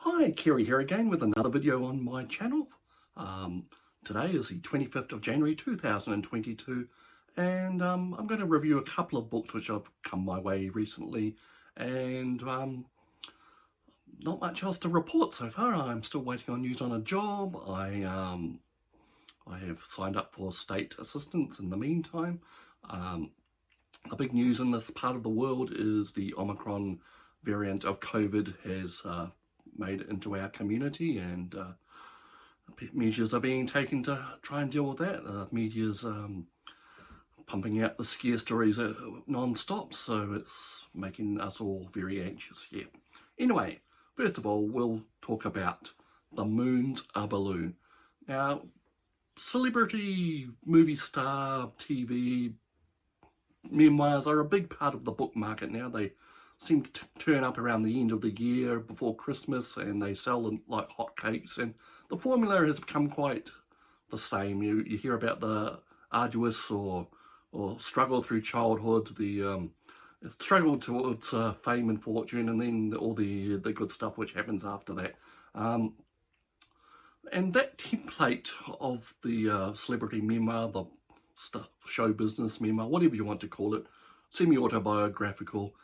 Hi, Kerry here again with another video on my channel. Today is the 25th of January 2022 and I'm going to review a couple of books which have come my way recently and not much else to report so far. I'm still waiting on news on a job. I have signed up for state assistance in the meantime. The big news in this part of the world is the Omicron variant of COVID has made it into our community, and measures are being taken to try and deal with that. The media's pumping out the scare stories non-stop, so it's making us all very anxious here. Anyway, first of all, we'll talk about The Moon's a Balloon. Now, celebrity, movie star, TV, memoirs are a big part of the book market now. They seem to turn up around the end of the year before Christmas, and they sell them like hotcakes, and the formula has become quite the same. You hear about the arduous or struggle through childhood, the struggle towards fame and fortune, and then all the good stuff which happens after that. And that template of the celebrity memoir, the show business memoir, whatever you want to call it, semi-autobiographical,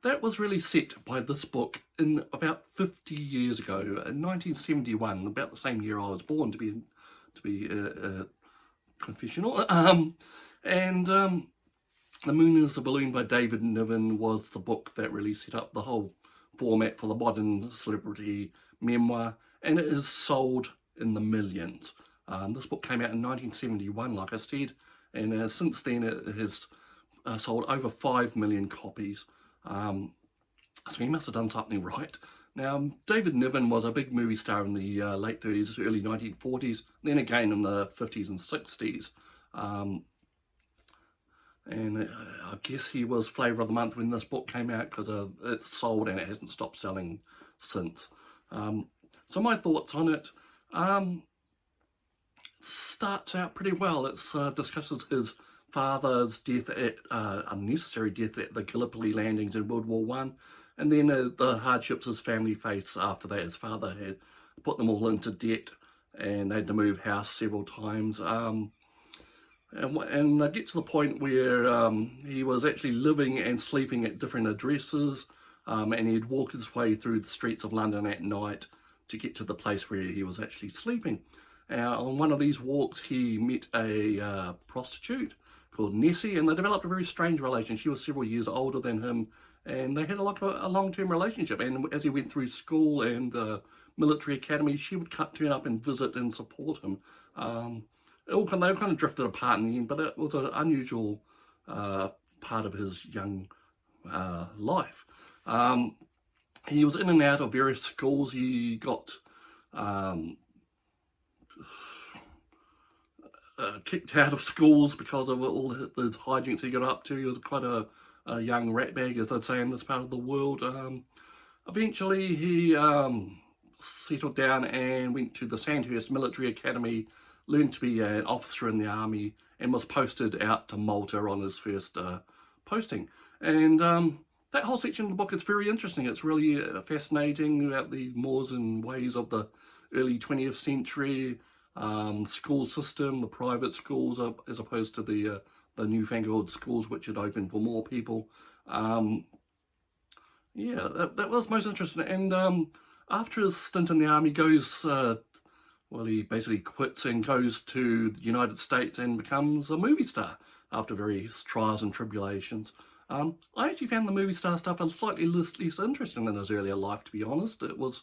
that was really set by this book in about 50 years ago, in 1971, about the same year I was born, to be confessional. The Moon is a Balloon by David Niven was the book that really set up the whole format for the modern celebrity memoir, and it is sold in the millions. This book came out in 1971, like I said, and since then it has sold over 5 million copies. So he must have done something right. Now, David Niven was a big movie star in the late 30s, early 1940s, then again in the 50s and 60s. And I guess he was flavour of the month when this book came out, because it sold and it hasn't stopped selling since. So my thoughts on it, starts out pretty well. It discusses his father's death, unnecessary death at the Gallipoli landings in World War I, and then the hardships his family faced after that. His father had put them all into debt, and they had to move house several times. And I get to the point where he was actually living and sleeping at different addresses, and he'd walk his way through the streets of London at night to get to the place where he was actually sleeping. On one of these walks, he met a prostitute called Nessie, and they developed a very strange relationship. She was several years older than him, and they had a long-term relationship. And as he went through school and military academy, she would turn up and visit and support him. They all kind of drifted apart in the end, but it was an unusual part of his young life. He was in and out of various schools. He got kicked out of schools because of all the hijinks he got up to. He was quite a young ratbag, as they'd say in this part of the world. Eventually he settled down and went to the Sandhurst Military Academy, learned to be an officer in the army, and was posted out to Malta on his first posting. And that whole section of the book is very interesting. It's really fascinating about the mores and ways of the early 20th century, school system, the private schools, as opposed to the newfangled schools which had opened for more people. Yeah, that was most interesting. And after his stint in the army, he basically quits and goes to the United States and becomes a movie star after various trials and tribulations. I actually found the movie star stuff slightly less interesting than his earlier life, to be honest. It was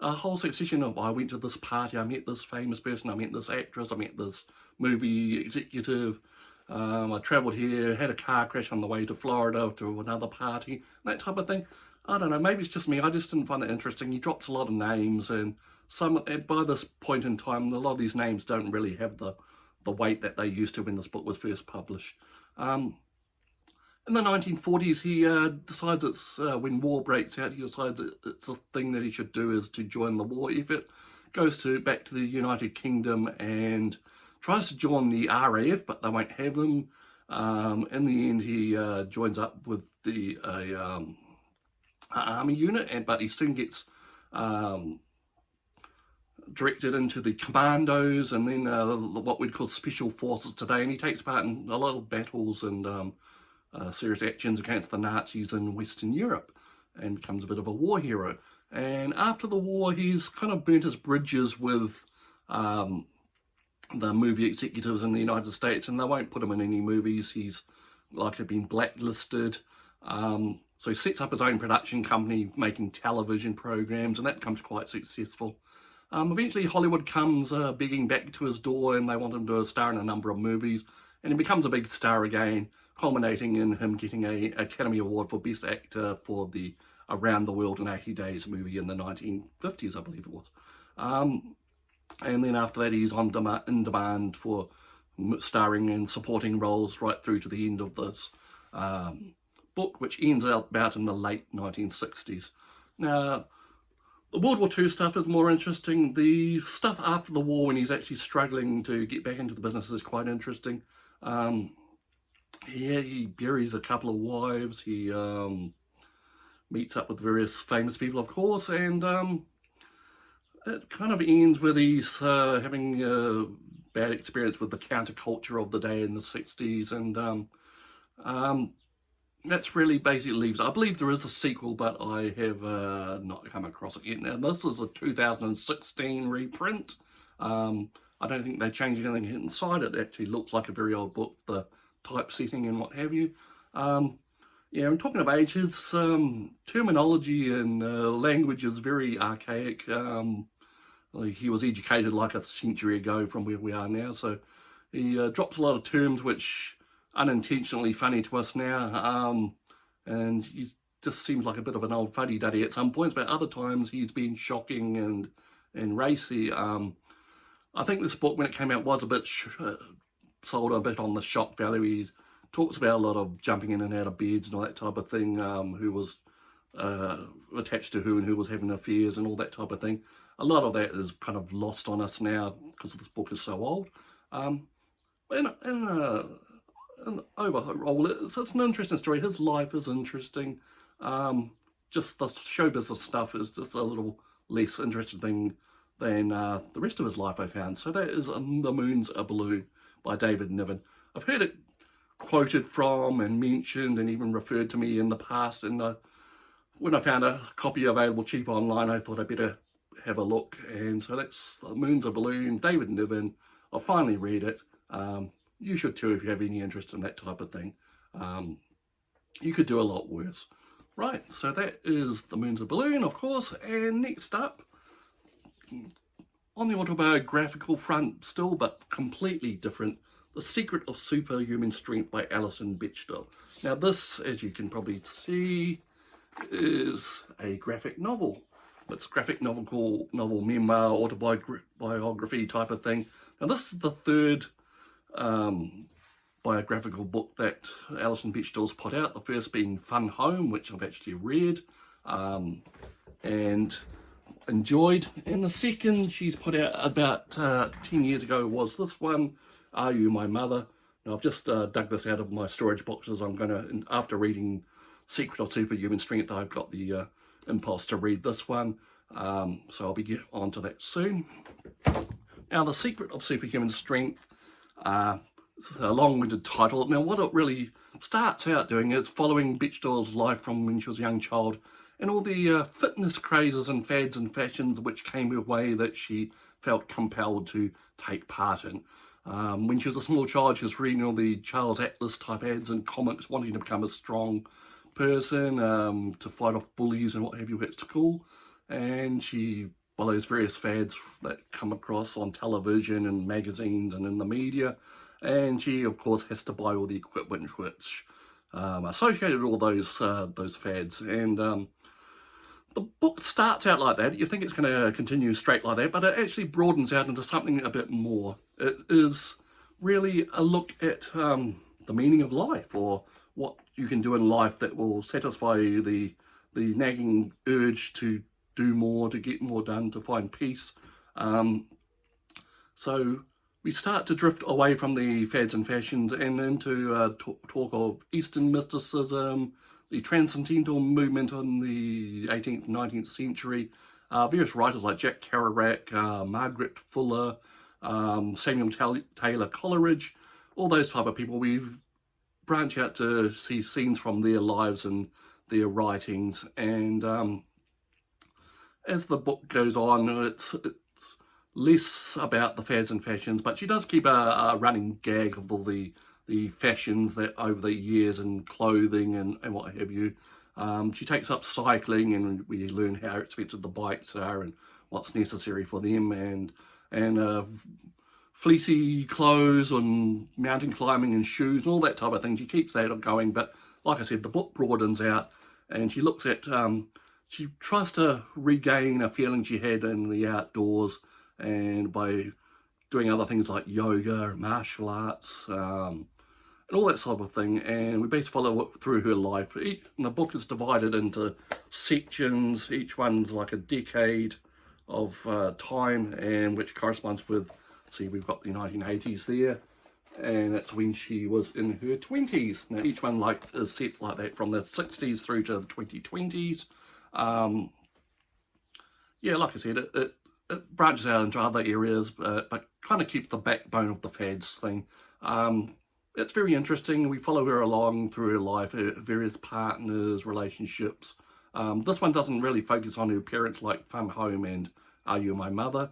a whole succession of, I went to this party, I met this famous person, I met this actress, I met this movie executive, I travelled here, had a car crash on the way to Florida to another party, that type of thing. I don't know, maybe it's just me, I just didn't find it interesting. He drops a lot of names, and by this point in time, a lot of these names don't really have the weight that they used to when this book was first published. In the 1940s, he decides when war breaks out, he decides it's a thing that he should do is to join the war effort. Goes back to the United Kingdom and tries to join the RAF, but they won't have him. In the end, he joins up with the army unit, but he soon gets directed into the commandos, and then what we'd call special forces today, and he takes part in a lot of battles and serious actions against the Nazis in Western Europe, and becomes a bit of a war hero. And after the war, he's kind of burnt his bridges with the movie executives in the United States, and they won't put him in any movies. He's been blacklisted. So he sets up his own production company making television programs, and that becomes quite successful. Eventually Hollywood comes begging back to his door, and they want him to star in a number of movies, and he becomes a big star again, culminating in him getting an Academy Award for Best Actor for the Around the World in 80 Days movie in the 1950s, I believe it was. And then after that, he's in demand for starring and supporting roles right through to the end of this book, which ends up about in the late 1960s. Now, the World War II stuff is more interesting. The stuff after the war, when he's actually struggling to get back into the business, is quite interesting. He buries a couple of wives. He meets up with various famous people, of course, and it kind of ends with he's having a bad experience with the counterculture of the day in the 60s, and that's really basically leaves. I believe there is a sequel, but I have not come across it yet. Now, this is a 2016 reprint. I don't think they changed anything inside. It actually looks like a very old book, the typesetting and what have you. Yeah, and talking of age, his terminology and language is very archaic. He was educated like a century ago from where we are now, so he drops a lot of terms which unintentionally funny to us now, and he just seems like a bit of an old fuddy-duddy at some points, but other times he's been shocking and racy. I think this book, when it came out, was a bit sold a bit on the shock value. He talks about a lot of jumping in and out of beds and all that type of thing, who was attached to who and who was having affairs and all that type of thing. A lot of that is kind of lost on us now because this book is so old. And overall, it's an interesting story. His life is interesting. Just the show business stuff is just a little less interesting than the rest of his life, I found. So that is The Moon's a Balloon by David Niven. I've heard it quoted from and mentioned and even referred to me in the past, and when I found a copy available cheap online, I thought I'd better have a look. And so that's The Moon's a Balloon, David Niven. I finally read it. You should too if you have any interest in that type of thing. You could do a lot worse. Right, so that is The Moon's a Balloon, of course. And next up, on the autobiographical front still, but completely different, The Secret of Superhuman Strength by Alison Bechdel. Now this, as you can probably see, is a graphic novel. It's a graphic novel, memoir, autobiography type of thing. Now this is the third biographical book that Alison Bechdel's put out, the first being Fun Home, which I've actually read and enjoyed, and the second she's put out about 10 years ago was this one, Are You My Mother? Now I've just dug this out of my storage boxes. I'm going to, after reading Secret of Superhuman Strength, I've got the impulse to read this one, so I'll be getting on to that soon. Now, The Secret of Superhuman Strength, it's a long-winded title. Now, what it really starts out doing is following Bechdel's life from when she was a young child and all the fitness crazes and fads and fashions which came her way that she felt compelled to take part in. When she was a small child, she was reading all the Charles Atlas type ads and comics, wanting to become a strong person, to fight off bullies and what have you at school. And she follows various fads that come across on television and magazines and in the media. And she, of course, has to buy all the equipment which associated with all those fads. And the book starts out like that. You think it's going to continue straight like that, but it actually broadens out into something a bit more. It is really a look at the meaning of life, or what you can do in life that will satisfy the nagging urge to do more, to get more done, to find peace. So we start to drift away from the fads and fashions and into talk of Eastern mysticism, the transcendental movement in the 18th, 19th century, various writers like Jack Kerouac, Margaret Fuller, Samuel Taylor Coleridge, all those type of people. We branch out to see scenes from their lives and their writings, and as the book goes on, it's less about the fads and fashions, but she does keep a running gag of all the fashions that over the years and clothing and what have you. She takes up cycling, and we learn how expensive the bikes are and what's necessary for them, and fleecy clothes and mountain climbing and shoes and all that type of thing. She keeps that going, but like I said, the book broadens out, and she looks at, she tries to regain a feeling she had in the outdoors, and by doing other things like yoga, martial arts, and all that sort of thing. And we basically follow through her life. And the book is divided into sections. Each one's like a decade of time, and which corresponds with, see, we've got the 1980s there, and that's when she was in her 20s. Now each one is set like that from the 60s through to the 2020s. Yeah, like I said, it branches out into other areas, but kind of keeps the backbone of the fads thing. It's very interesting. We follow her along through her life, her various partners, relationships. This one doesn't really focus on her parents like Fun Home and Are You My Mother?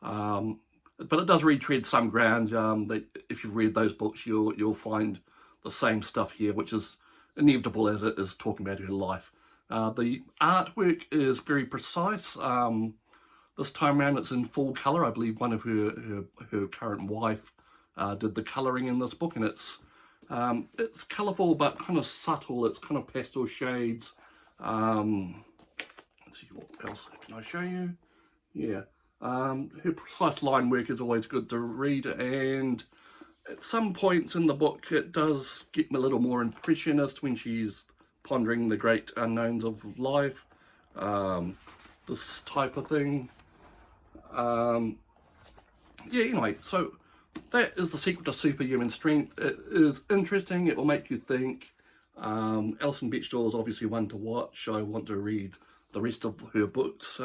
But it does retread some ground. That if you've read those books, you'll find the same stuff here, which is inevitable as it is talking about her life. The artwork is very precise. This time around it's in full colour. I believe one of her current wife did the colouring in this book, and it's colourful but kind of subtle. It's kind of pastel shades. Let's see, what else can I show you? Yeah, her precise line work is always good to read, and at some points in the book it does get me a little more impressionist when she's pondering the great unknowns of life, this type of thing. Yeah, anyway, so that is The Secret to Superhuman Strength. It is interesting. It will make you think. Alison Bechdel is obviously one to watch. I want to read the rest of her books.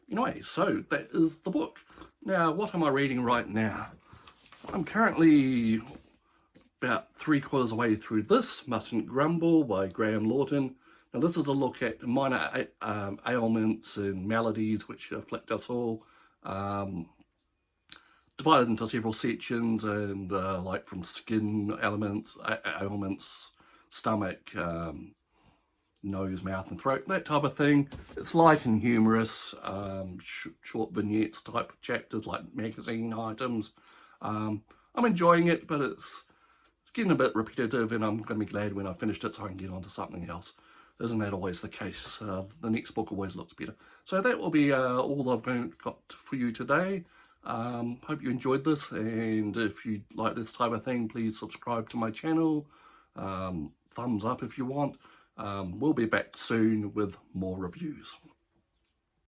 Anyway, so that is the book. Now, what am I reading right now? I'm currently about 3/4 away through this, Mustn't Grumble by Graham Lawton. Now this is a look at minor ailments and maladies which afflict us all, divided into several sections, and like from skin ailments, stomach, nose, mouth and throat, that type of thing. It's light and humorous, short vignettes type chapters like magazine items. I'm enjoying it, but it's getting a bit repetitive, and I'm going to be glad when I finished it so I can get on to something else. Isn't that always the case? The next book always looks better. So that will be all I've got for you today. Hope you enjoyed this, and if you like this type of thing, please subscribe to my channel. Thumbs up if you want. We'll be back soon with more reviews.